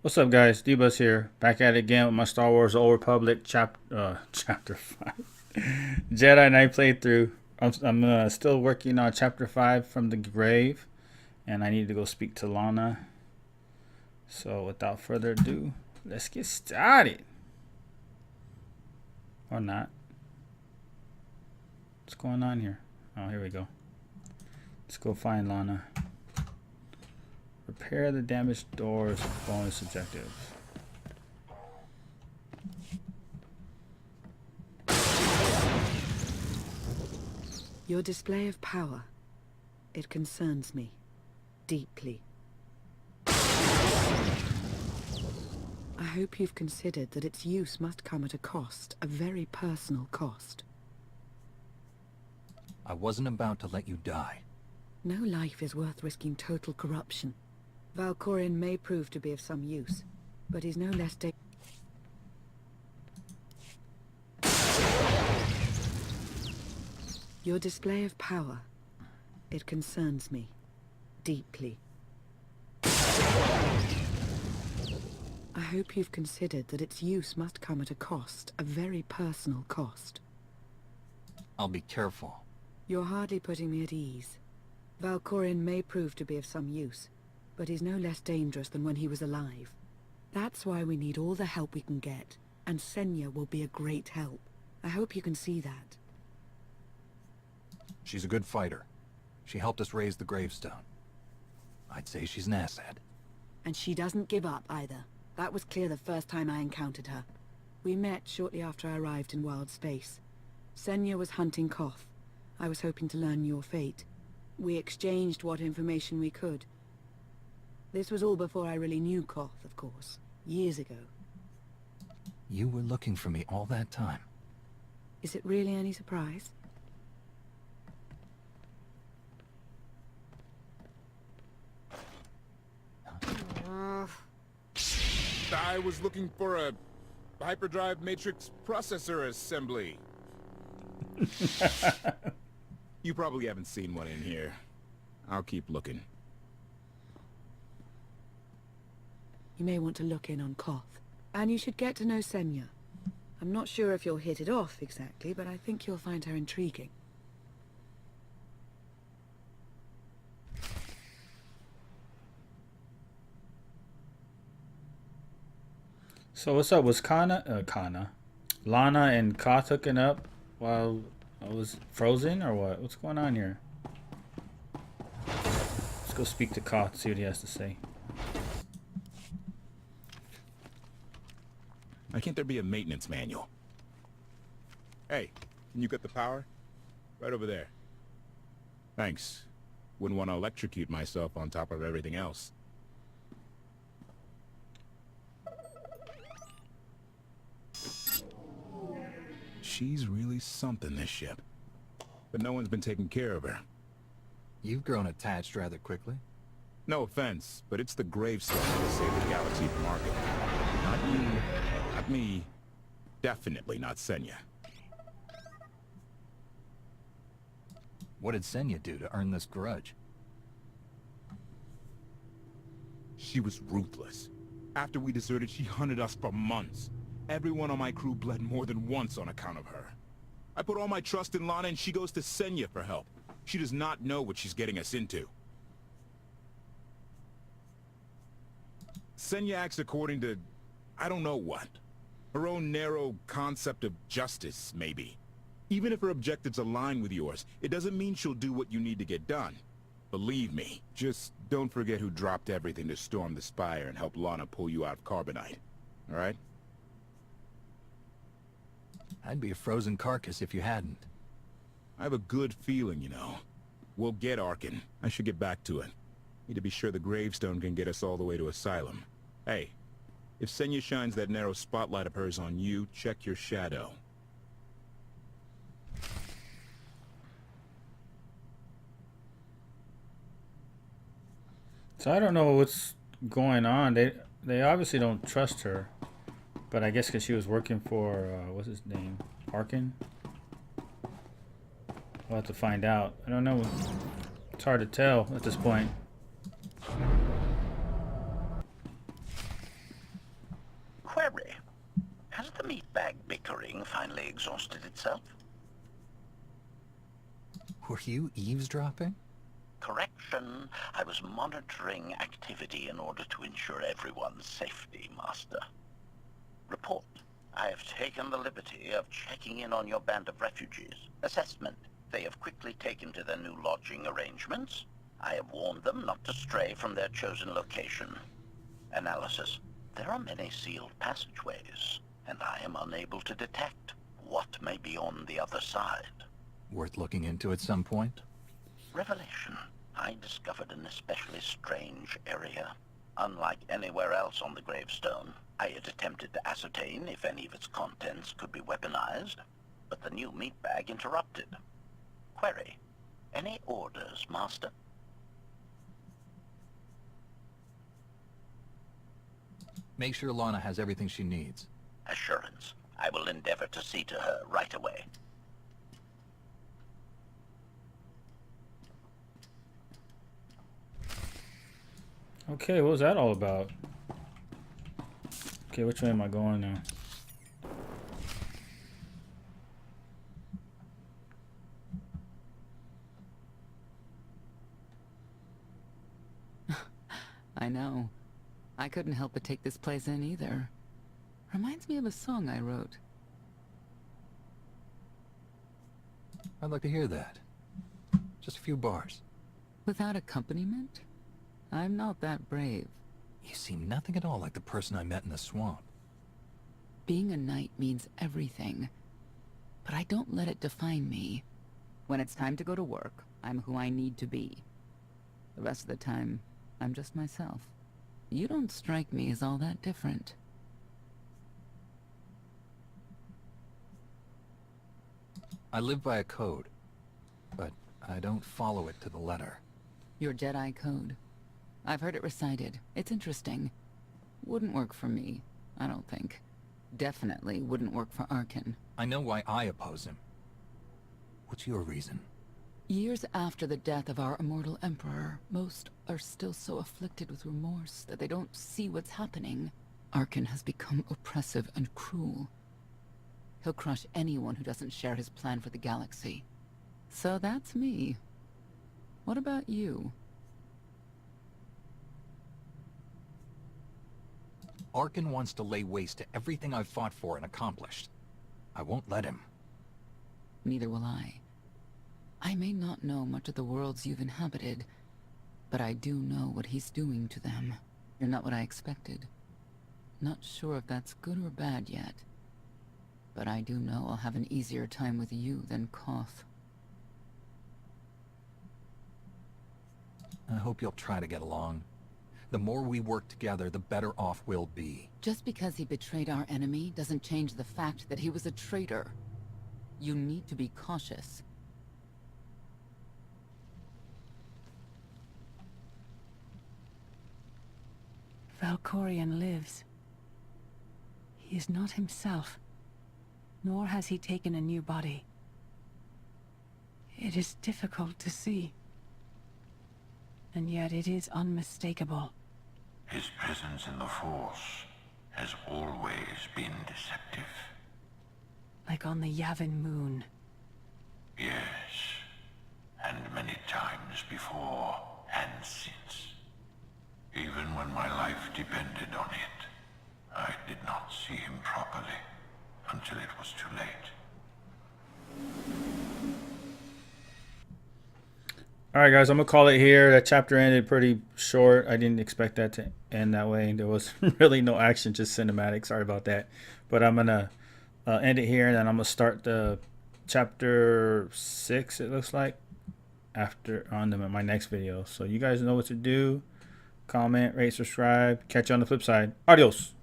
What's up, guys? D-Bus here, back at it again with my Star Wars: The Old Republic chapter 5 Jedi Knight playthrough. I'm still working on chapter 5 from the grave, and I need to go speak to Lana. So, without further ado, let's get started. Or not. What's going on here? Oh, here we go. Let's go find Lana. Repair the damaged doors. Bonus objective. Your display of power, it concerns me deeply. I hope you've considered that its use must come at a cost, a very personal cost. I wasn't about to let you die. No life is worth risking total corruption. Valkorion may prove to be of some use, but he's no less Your display of power, it concerns me deeply. I hope you've considered that its use must come at a cost, a very personal cost. I'll be careful. You're hardly putting me at ease. Valkorion may prove to be of some use, but he's no less dangerous than when he was alive. That's why we need all the help we can get, and Senya will be a great help. I hope you can see that. She's a good fighter. She helped us raise the gravestone. I'd say she's an asset. And she doesn't give up either. That was clear the first time I encountered her. We met shortly after I arrived in wild space. Senya was hunting Koth. I was hoping to learn your fate. We exchanged what information we could. This was all before I really knew Koth, of course. Years ago. You were looking for me all that time. Is it really any surprise? I was looking for a hyperdrive matrix processor assembly. You probably haven't seen one in here. I'll keep looking. You may want to look in on Koth. And you should get to know Senya. I'm not sure if you'll hit it off exactly, but I think you'll find her intriguing. So what's up? Was Lana and Koth hooking up while I was frozen, or what? What's going on here? Let's go speak to Koth, see what he has to say. Why can't there be a maintenance manual? Hey, can you get the power? Right over there. Thanks. Wouldn't want to electrocute myself on top of everything else. She's really something, this ship. But no one's been taking care of her. You've grown attached rather quickly. No offense, but it's the gravestone that saved the galaxy from Arkin. Not you, not me, definitely not Senya. What did Senya do to earn this grudge? She was ruthless. After we deserted, she hunted us for months. Everyone on my crew bled more than once on account of her. I put all my trust in Lana and she goes to Senya for help. She does not know what she's getting us into. Senya acts according to, I don't know what. Her own narrow concept of justice, maybe. Even if her objectives align with yours, it doesn't mean she'll do what you need to get done. Believe me. Just don't forget who dropped everything to storm the Spire and help Lana pull you out of Carbonite. Alright? I'd be a frozen carcass if you hadn't. I have a good feeling, you know. We'll get Arkin. I should get back to it. Need to be sure the gravestone can get us all the way to Asylum. Hey, if Senya shines that narrow spotlight of hers on you, check your shadow. So I don't know what's going on. They obviously don't trust her, but I guess because she was working for what's his name, Arkin. We'll have to find out. I don't know. It's hard to tell at this point. Query. Has the meat bag bickering finally exhausted itself? Were you eavesdropping? Correction. I was monitoring activity in order to ensure everyone's safety, Master. Report. I have taken the liberty of checking in on your band of refugees. Assessment. They have quickly taken to their new lodging arrangements. I have warned them not to stray from their chosen location. Analysis. There are many sealed passageways, and I am unable to detect what may be on the other side. Worth looking into at some point? Revelation. I discovered an especially strange area. Unlike anywhere else on the gravestone, I had attempted to ascertain if any of its contents could be weaponized, but the new meat bag interrupted. Query. Any orders, Master? Make sure Lana has everything she needs. Assurance. I will endeavor to see to her right away. Okay, what was that all about? Okay, which way am I going now? I know. I couldn't help but take this place in either. Reminds me of a song I wrote. I'd like to hear that. Just a few bars. Without accompaniment? I'm not that brave. You seem nothing at all like the person I met in the swamp. Being a knight means everything. But I don't let it define me. When it's time to go to work, I'm who I need to be. The rest of the time, I'm just myself. You don't strike me as all that different. I live by a code, but I don't follow it to the letter. Your Jedi code. I've heard it recited. It's interesting. Wouldn't work for me, I don't think. Definitely wouldn't work for Arkin. I know why I oppose him. What's your reason? Years after the death of our immortal Emperor, most are still so afflicted with remorse that they don't see what's happening. Arkin has become oppressive and cruel. He'll crush anyone who doesn't share his plan for the galaxy. So that's me. What about you? Arkin wants to lay waste to everything I've fought for and accomplished. I won't let him. Neither will I. I may not know much of the worlds you've inhabited, but I do know what he's doing to them. You're not what I expected. Not sure if that's good or bad yet. But I do know I'll have an easier time with you than Koth. I hope you'll try to get along. The more we work together, the better off we'll be. Just because he betrayed our enemy doesn't change the fact that he was a traitor. You need to be cautious. Valkorion lives. He is not himself, nor has he taken a new body. It is difficult to see, and yet it is unmistakable. His presence in the Force has always been deceptive. Like on the Yavin moon. Yes, and many times before and since. Even when my life depended on it, I did not see him properly until it was too late. Alright guys, I'm going to call it here. That chapter ended pretty short. I didn't expect that to end that way. There was really no action, just cinematic. Sorry about that. But I'm going to end it here, and then I'm going to start the chapter 6, it looks like, after on my next video. So you guys know what to do. Comment, rate, subscribe. Catch you on the flip side. Adios.